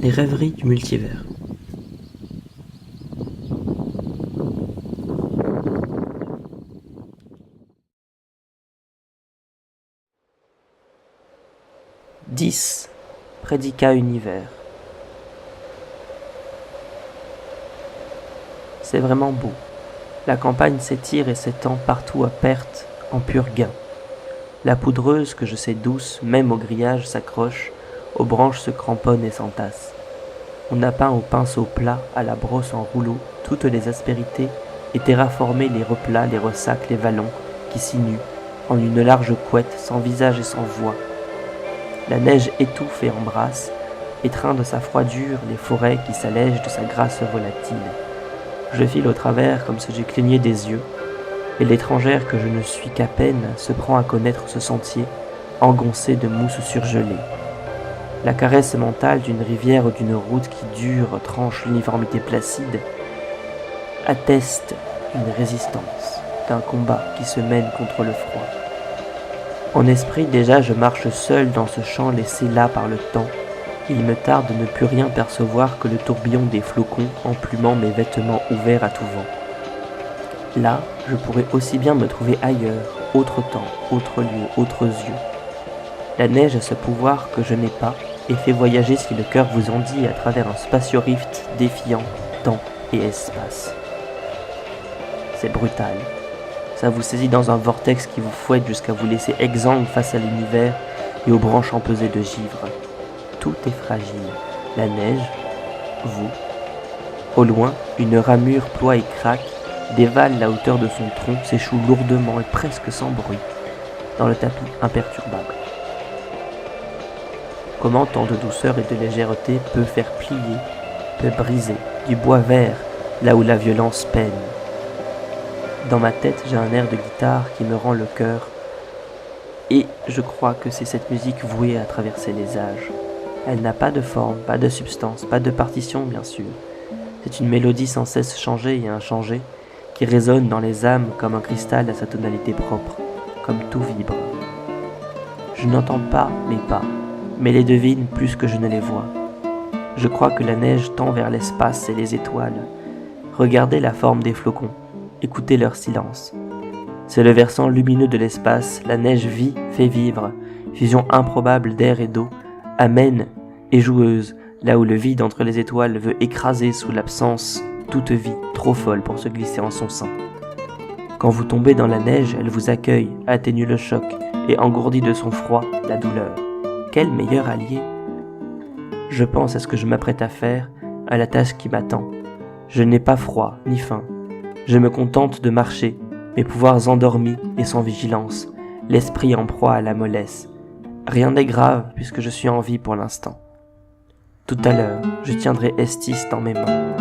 Les rêveries du multivers. « 10. Prédicat univers. C'est vraiment beau. La campagne s'étire et s'étend partout à perte, en pur gain. La poudreuse, que je sais douce, même au grillage, s'accroche, aux branches se cramponne et s'entasse. On a peint au pinceau plat, à la brosse en rouleau, toutes les aspérités, et terraformé les replats, les ressacs, les vallons, qui sinuent, en une large couette, sans visage et sans voix. La neige étouffe et embrasse, étreint de sa froidure les forêts qui s'allègent de sa grâce volatile. Je file au travers comme si je clignais des yeux, et l'étrangère que je ne suis qu'à peine se prend à connaître ce sentier, engoncé de mousse surgelée. La caresse mentale d'une rivière ou d'une route qui dure tranche l'uniformité placide, atteste d'une résistance, d'un combat qui se mène contre le froid. En esprit déjà je marche seul dans ce champ laissé là par le temps. Il me tarde de ne plus rien percevoir que le tourbillon des flocons emplumant mes vêtements ouverts à tout vent. Là, je pourrais aussi bien me trouver ailleurs, autre temps, autre lieu, autres yeux. La neige a ce pouvoir que je n'ai pas et fait voyager si le cœur vous en dit à travers un spatiorift défiant temps et espace. C'est brutal. Ça vous saisit dans un vortex qui vous fouette jusqu'à vous laisser exsangue face à l'univers et aux branches empesées de givre. Tout est fragile. La neige, vous. Au loin, une ramure ploie et craque, dévale la hauteur de son tronc, s'échoue lourdement et presque sans bruit, dans le tapis imperturbable. Comment tant de douceur et de légèreté peut faire plier, peut briser, du bois vert, là où la violence peine. Dans ma tête, j'ai un air de guitare qui me rend le cœur, et je crois que c'est cette musique vouée à traverser les âges. Elle n'a pas de forme, pas de substance, pas de partition bien sûr. C'est une mélodie sans cesse changée et inchangée, qui résonne dans les âmes comme un cristal à sa tonalité propre, comme tout vibre. Je n'entends pas les pas, mais les devine plus que je ne les vois. Je crois que la neige tend vers l'espace et les étoiles. Regardez la forme des flocons, écoutez leur silence. C'est le versant lumineux de l'espace, la neige vit, fait vivre, fusion improbable d'air et d'eau, amène et joueuse, là où le vide entre les étoiles veut écraser sous l'absence toute vie, trop folle pour se glisser en son sein. Quand vous tombez dans la neige, elle vous accueille, atténue le choc et engourdit de son froid la douleur. Quel meilleur allié! Je pense à ce que je m'apprête à faire, à la tâche qui m'attend. Je n'ai pas froid ni faim. Je me contente de marcher, mes pouvoirs endormis et sans vigilance, l'esprit en proie à la mollesse. Rien n'est grave puisque je suis en vie pour l'instant. Tout à l'heure, je tiendrai Estis dans mes mains.